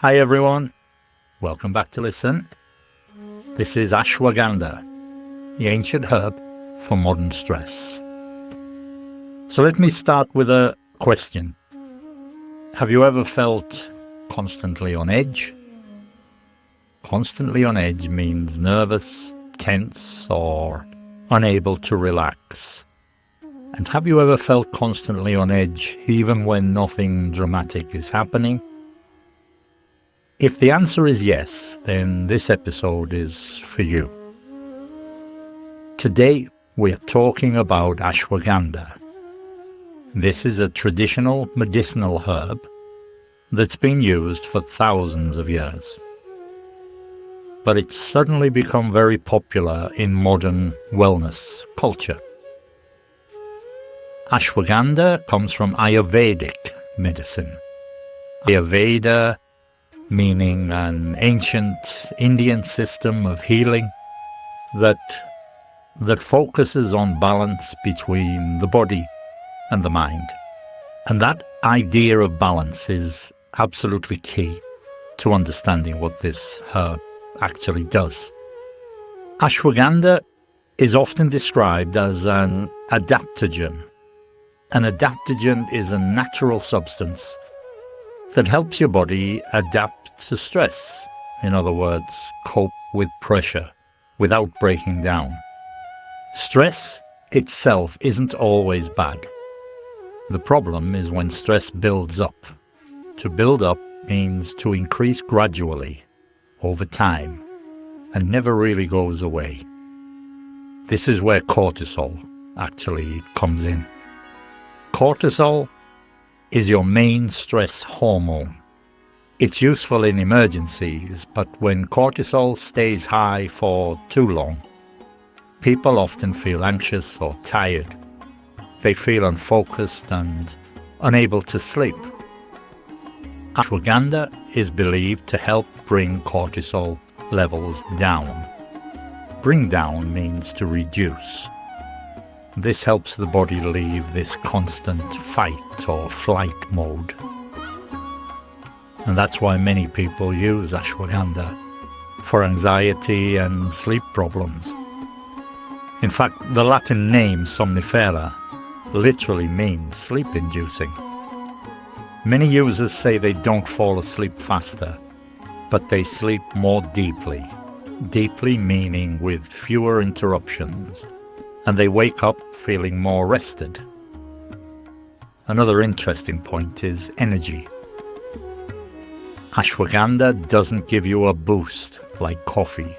Hi everyone, welcome back to listen. This is Ashwagandha, the ancient herb for modern stress. So let me start with a question. Have you ever felt constantly on edge? Constantly on edge means nervous, tense, or unable to relax. And have you ever felt constantly on edge even when nothing dramatic is happening? If the answer is yes, then this episode is for you. Today we are talking about ashwagandha. This is a traditional medicinal herb that's been used for thousands of years. But it's suddenly become very popular in modern wellness culture. Ashwagandha comes from Ayurvedic medicine. Ayurveda meaning an ancient Indian system of healing that focuses on balance between the body and the mind. And that idea of balance is absolutely key to understanding what this herb actually does. Ashwagandha is often described as an adaptogen. An adaptogen is a natural substance that helps your body adapt to stress. In other words, cope with pressure without breaking down. Stress itself isn't always bad. The problem is when stress builds up. To build up means to increase gradually, over time, and never really goes away. This is where cortisol actually comes in. Cortisol is your main stress hormone. It's useful in emergencies, but when cortisol stays high for too long, people often feel anxious or tired. They feel unfocused and unable to sleep. Ashwagandha is believed to help bring cortisol levels down. Bring down means to reduce. This helps the body leave this constant fight or flight mode. And that's why many people use ashwagandha for anxiety and sleep problems. In fact, the Latin name somnifera literally means sleep-inducing. Many users say they don't fall asleep faster, but they sleep more deeply. Deeply meaning with fewer interruptions. And they wake up feeling more rested. Another interesting point is energy. Ashwagandha doesn't give you a boost like coffee.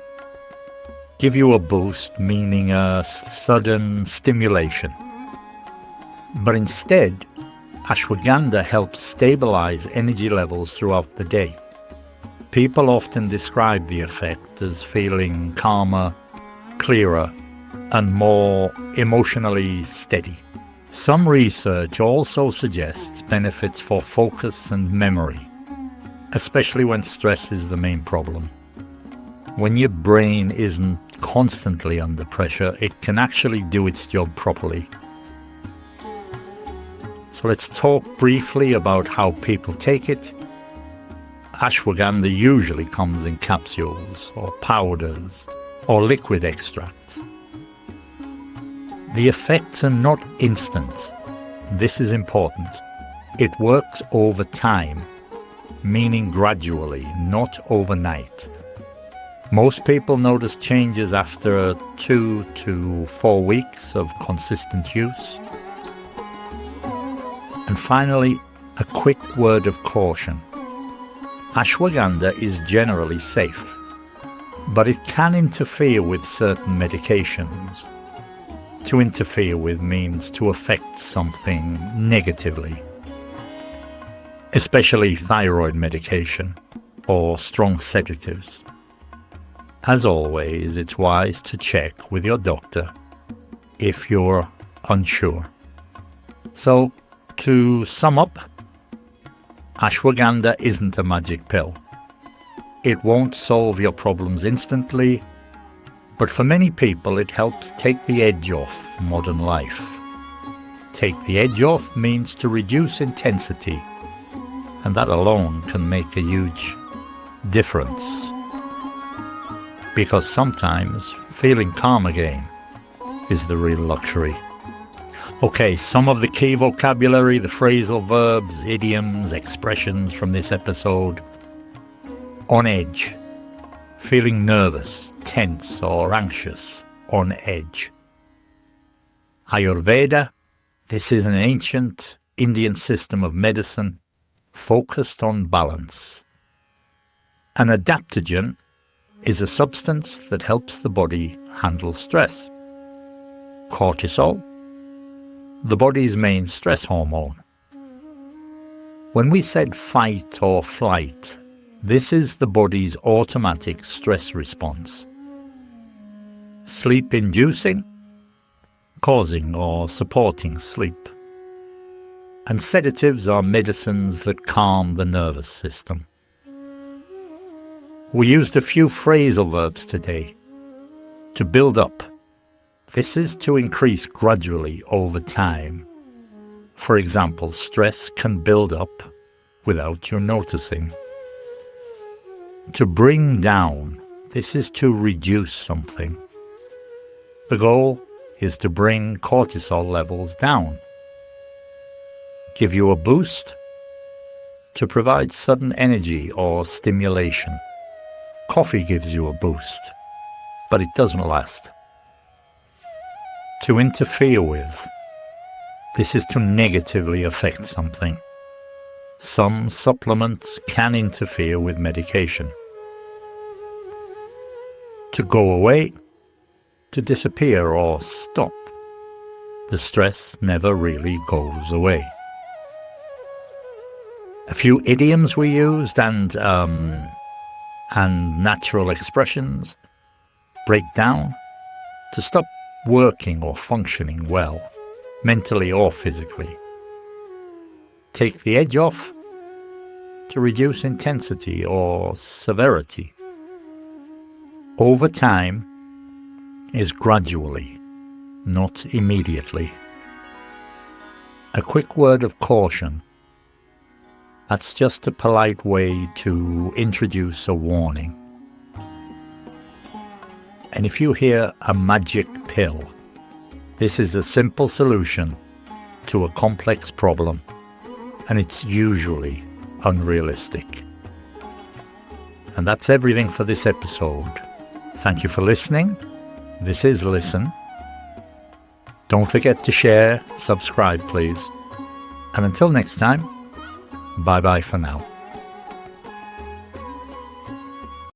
Give you a boost meaning a sudden stimulation. But instead, ashwagandha helps stabilize energy levels throughout the day. People often describe the effect as feeling calmer, clearer, and more emotionally steady. Some research also suggests benefits for focus and memory, especially when stress is the main problem. When your brain isn't constantly under pressure, it can actually do its job properly. So let's talk briefly about how people take it. Ashwagandha usually comes in capsules or powders or liquid extracts. The effects are not instant. This is important. It works over time, meaning gradually, not overnight. Most people notice changes after 2 to 4 weeks of consistent use. And finally, a quick word of caution. Ashwagandha is generally safe, but it can interfere with certain medications. To interfere with means to affect something negatively, especially thyroid medication or strong sedatives. As always, it's wise to check with your doctor if you're unsure. So, to sum up, ashwagandha isn't a magic pill. It won't solve your problems instantly, but for many people it helps take the edge off modern life. Take the edge off means to reduce intensity, and that alone can make a huge difference. Because sometimes feeling calm again is the real luxury. Okay, some of the key vocabulary, the phrasal verbs, idioms, expressions from this episode. On edge, feeling nervous, tense or anxious, on edge. Ayurveda, this is an ancient Indian system of medicine focused on balance. An adaptogen is a substance that helps the body handle stress. Cortisol, the body's main stress hormone. When we said fight or flight, this is the body's automatic stress response. Sleep-inducing, causing or supporting sleep. And sedatives are medicines that calm the nervous system. We used a few phrasal verbs today. To build up. This is to increase gradually over time. For example, stress can build up without you noticing. To bring down. This is to reduce something. The goal is to bring cortisol levels down. Give you a boost. To provide sudden energy or stimulation. Coffee gives you a boost, but it doesn't last. To interfere with. This is to negatively affect something. Some supplements can interfere with medication. To go away. To disappear or stop. The stress never really goes away. A few idioms we used and natural expressions. Break down. To stop working or functioning well, mentally or physically. Take the edge off. To reduce intensity or severity. Over time is gradually, not immediately. A quick word of caution. That's just a polite way to introduce a warning. And if you hear a magic pill, this is a simple solution to a complex problem, and it's usually unrealistic. And that's everything for this episode. Thank you for listening. This is Listen. Don't forget to share, subscribe please. And until next time, bye-bye for now.